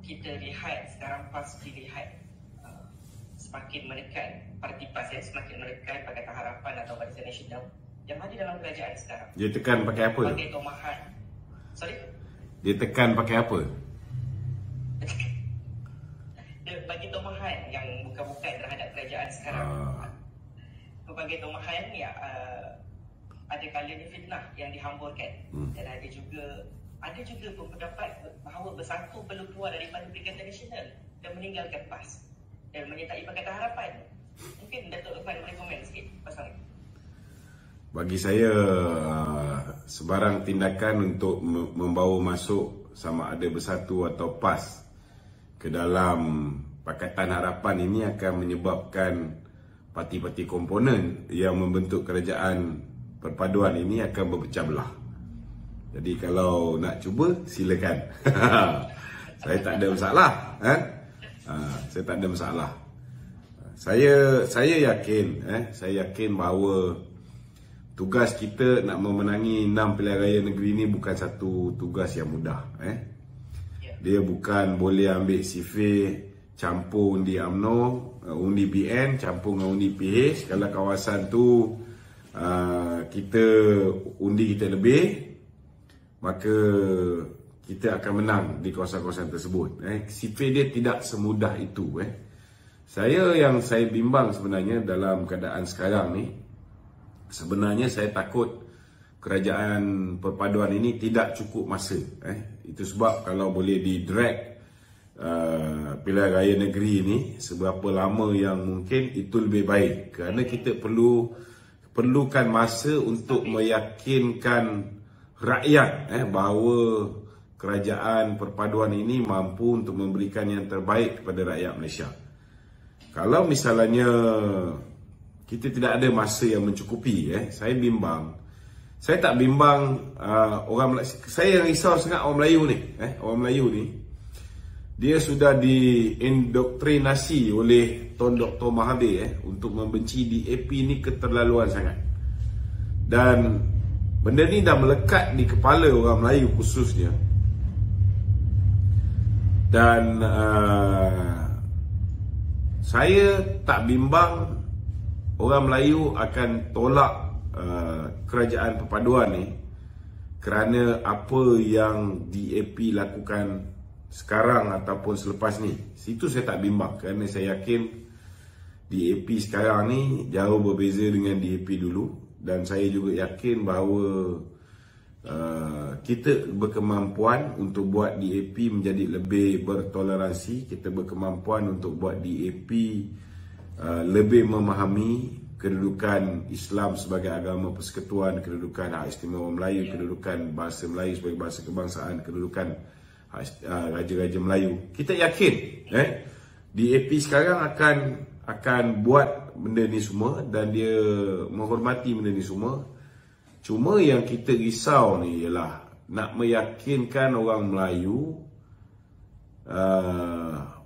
kita lihat sekarang PAS dilihat semakin menekan parti PAS semakin menekan Pakatan Harapan atau Barisan Nasional yang ada dalam kerajaan sekarang. Dia tekan pakai apa? Pakai tomahan. Sorry? Dia tekan pakai apa? Dia bagi tomahan yang bukan-bukan terhadap kerajaan sekarang. Pelbagai tomahan ya, ada kalanya fitnah yang dihamburkan. Dan ada juga pendapat bahawa Bersatu perlu keluar daripada Perikatan Nasional dan meninggalkan PAS dan menyertai Pakatan Harapan. Mungkin Datuk Lukman boleh komen sikit pasal ini. Bagi saya, sebarang tindakan untuk membawa masuk sama ada Bersatu atau PAS ke dalam Pakatan Harapan ini akan menyebabkan parti-parti komponen yang membentuk kerajaan perpaduan ini akan berpecah belah. Jadi kalau nak cuba, silakan. Saya tak ada masalah. Saya tak ada masalah. Saya yakin bahawa tugas kita nak memenangi 6 pilihan raya negeri ini bukan satu tugas yang mudah. Dia bukan boleh ambil sifir, campur undi UMNO, undi BN, campur dengan undi PH. Kalau kawasan tu kita undi kita lebih, maka kita akan menang di kawasan-kawasan tersebut. Sifir dia tidak semudah itu. Saya bimbang sebenarnya dalam keadaan sekarang ni, sebenarnya saya takut kerajaan perpaduan ini tidak cukup masa. Itu sebab kalau boleh di-drag pilihan raya negeri ini seberapa lama yang mungkin, itu lebih baik. Kerana kita perlukan masa untuk meyakinkan rakyat bahawa kerajaan perpaduan ini mampu untuk memberikan yang terbaik kepada rakyat Malaysia. Kalau misalnya kita tidak ada masa yang mencukupi, saya bimbang. Saya tak bimbang orang Melayu. Saya yang risau sangat orang Melayu ni. Orang Melayu ni, dia sudah diindoktrinasi oleh Tun Dr. Mahathir untuk membenci DAP ni keterlaluan sangat. Dan benda ni dah melekat di kepala orang Melayu khususnya. Dan saya tak bimbang orang Melayu akan tolak kerajaan perpaduan ni kerana apa yang DAP lakukan sekarang ataupun selepas ni. Situ saya tak bimbang, kerana saya yakin DAP sekarang ni jauh berbeza dengan DAP dulu. Dan saya juga yakin bahawa kita berkemampuan untuk buat DAP menjadi lebih bertoleransi. Kita berkemampuan untuk buat DAP lebih memahami kedudukan Islam sebagai agama persekutuan, kedudukan hak istimewa Melayu, kedudukan bahasa Melayu sebagai bahasa kebangsaan, kedudukan raja-raja Melayu. Kita yakin DAP sekarang akan buat benda ni semua dan dia menghormati benda ni semua. Cuma yang kita risau ni ialah nak meyakinkan orang Melayu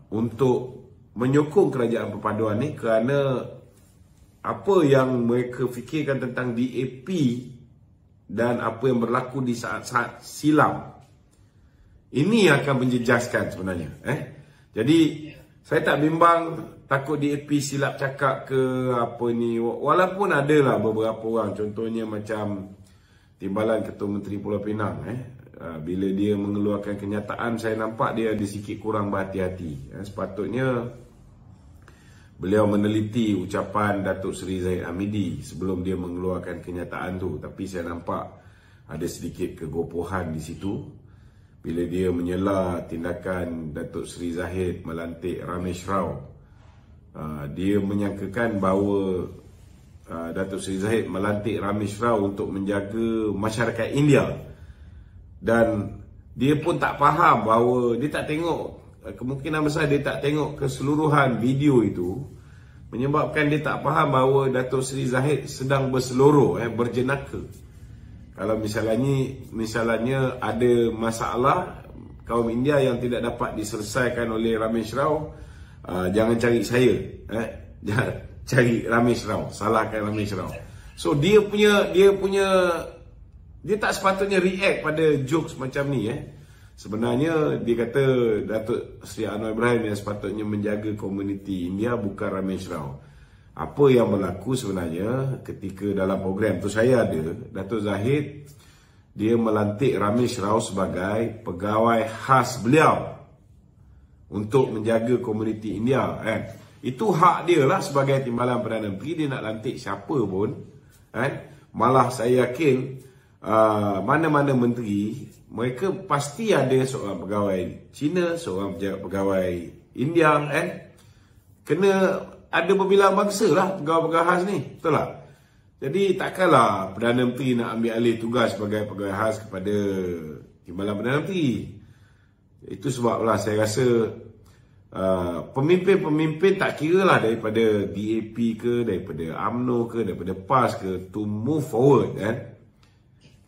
untuk menyokong kerajaan perpaduan ni, kerana apa yang mereka fikirkan tentang DAP dan apa yang berlaku di saat-saat silam ini akan menjejaskan sebenarnya. Jadi saya tak bimbang, takut DAP silap cakap ke apa ni. Walaupun ada lah beberapa orang, contohnya macam Timbalan Ketua Menteri Pulau Pinang, bila dia mengeluarkan kenyataan, saya nampak dia ada sikit kurang berhati-hati. Sepatutnya beliau meneliti ucapan Datuk Seri Zahid Hamidi sebelum dia mengeluarkan kenyataan tu. Tapi saya nampak ada sedikit kegopohan di situ bila dia menyela tindakan Datuk Seri Zahid melantik Ramesh Rao. Dia menyangkakan bahawa Datuk Seri Zahid melantik Ramesh Rao untuk menjaga masyarakat India. Dan dia pun tak faham bahawa dia tak tengok, kemungkinan besar dia tak tengok keseluruhan video itu, menyebabkan dia tak faham bahawa Datuk Seri Zahid sedang berseloroh, berjenaka. Kalau misalnya ada masalah kaum India yang tidak dapat diselesaikan oleh Ramesh Rao, jangan cari saya, jangan cari Ramesh Rao, salahkan Ramesh Rao. So dia tak sepatutnya react pada jokes macam ni. Sebenarnya dia kata Datuk Seri Anwar Ibrahim yang sepatutnya menjaga komuniti India, bukan Ramesh Rao. Apa yang berlaku sebenarnya ketika dalam program tu saya ada, Datuk Zahid dia melantik Ramesh Rao sebagai pegawai khas beliau untuk menjaga komuniti India, kan. Itu hak dia lah sebagai Timbalan Perdana Menteri, dia nak lantik siapa pun, kan. Malah saya yakin mana-mana menteri, mereka pasti ada seorang pegawai Cina, seorang pegawai India, kan. Kena ada berbilang bangsa lah pegawai-pegawai khas ni, betul tak? Jadi takkanlah Perdana Menteri nak ambil alih tugas sebagai pegawai khas kepada Timbalan Perdana Menteri. Itu sebablah saya rasa pemimpin-pemimpin tak kira lah daripada DAP ke, daripada UMNO ke, daripada PAS ke, to move forward, kan.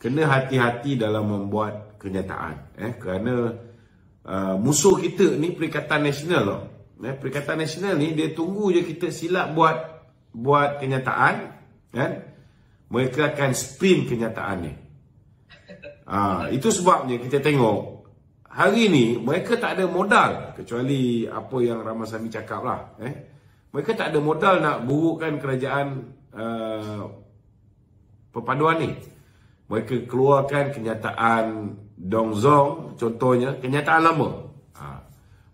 Kena hati-hati dalam membuat kenyataan, kerana musuh kita ni Perikatan Nasional tau. Perikatan Nasional ni dia tunggu je kita silap buat kenyataan, kan. Mereka akan spin kenyataan ni. Itu sebabnya kita tengok hari ni mereka tak ada modal, kecuali apa yang Ramasamy cakap lah. Mereka tak ada modal nak burukkan kerajaan perpaduan ni. Mereka keluarkan kenyataan Dong Zong, contohnya kenyataan lama,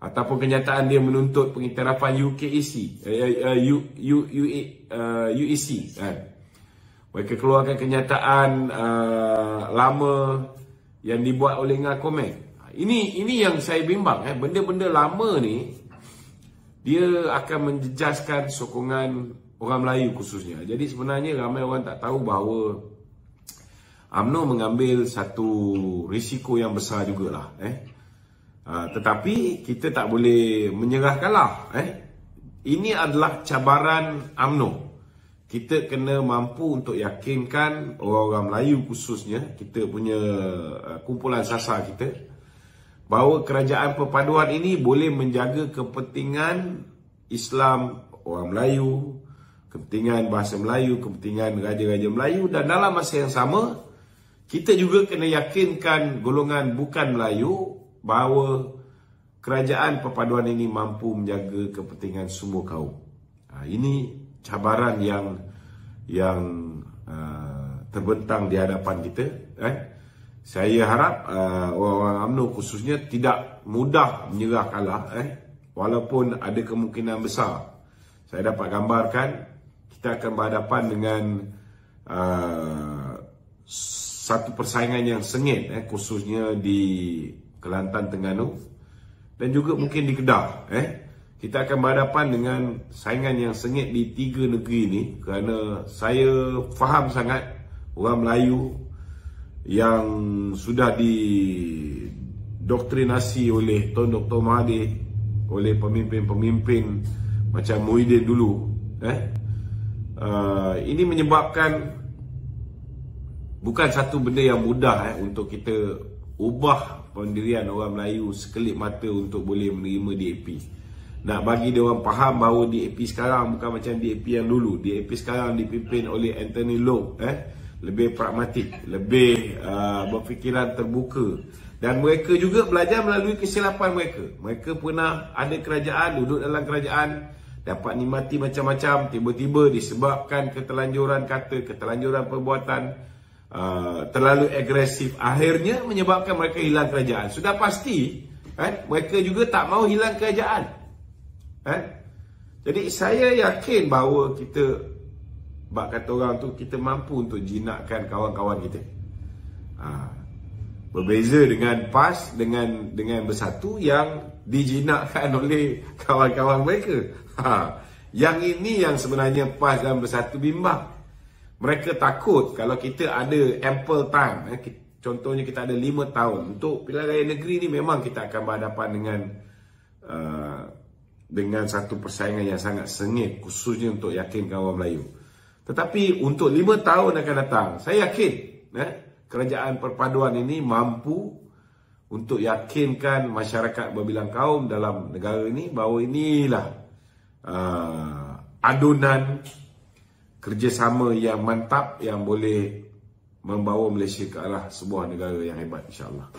ataupun kenyataan dia menuntut pengiktirafan UKEC, UEC, kan. Mereka keluarkan kenyataan lama yang dibuat oleh Ngah Komen. Ini yang saya bimbang, benda-benda lama ni dia akan menjejaskan sokongan orang Melayu khususnya. Jadi sebenarnya ramai orang tak tahu bahawa UMNO mengambil satu risiko yang besar jugalah. Tetapi kita tak boleh menyerah kalah. Ini adalah cabaran UMNO. Kita kena mampu untuk yakinkan orang-orang Melayu khususnya, kita punya kumpulan sasar kita, bahawa kerajaan perpaduan ini boleh menjaga kepentingan Islam orang Melayu, kepentingan bahasa Melayu, kepentingan raja-raja Melayu, dan dalam masa yang sama kita juga kena yakinkan golongan bukan Melayu bahawa kerajaan perpaduan ini mampu menjaga kepentingan semua kaum. Ini cabaran yang terbentang di hadapan kita. Saya harap orang-orang UMNO khususnya tidak mudah menyerah kalah, walaupun ada kemungkinan besar. Saya dapat gambarkan kita akan berhadapan dengan satu persaingan yang sengit, khususnya di Kelantan, Terengganu, dan juga mungkin di Kedah. Kita akan berhadapan dengan saingan yang sengit di 3 negeri ini, kerana saya faham sangat orang Melayu yang sudah didoktrinasi oleh Tun Dr. Mahathir, oleh pemimpin-pemimpin macam Muhyiddin dulu. Ini menyebabkan bukan satu benda yang mudah untuk kita ubah pendirian orang Melayu sekelip mata untuk boleh menerima DAP. Nak bagi dia orang faham bahawa DAP sekarang bukan macam DAP yang dulu. DAP sekarang dipimpin oleh Anthony Loke, lebih pragmatik, lebih berfikiran terbuka. Dan mereka juga belajar melalui kesilapan mereka. Mereka pernah ada kerajaan, duduk dalam kerajaan, dapat nikmati macam-macam, tiba-tiba disebabkan keterlanjuran kata, keterlanjuran perbuatan, terlalu agresif, akhirnya menyebabkan mereka hilang kerajaan. Sudah pasti, mereka juga tak mahu hilang kerajaan. Jadi saya yakin bahawa kita, bak kata orang tu, kita mampu untuk jinakkan kawan-kawan kita. Berbeza dengan PAS, dengan Bersatu yang dijinakkan oleh kawan-kawan mereka. Yang ini yang sebenarnya PAS dan Bersatu bimbang. Mereka takut kalau kita ada ample time, contohnya kita ada 5 tahun untuk pilihan raya negeri ni, memang kita akan berhadapan dengan satu persaingan yang sangat sengit, khususnya untuk yakinkan orang Melayu. Tetapi untuk 5 tahun akan datang, saya yakin kerajaan perpaduan ini mampu untuk yakinkan masyarakat berbilang kaum dalam negara ini bahawa inilah adunan kerjasama yang mantap yang boleh membawa Malaysia ke arah sebuah negara yang hebat, insya-Allah.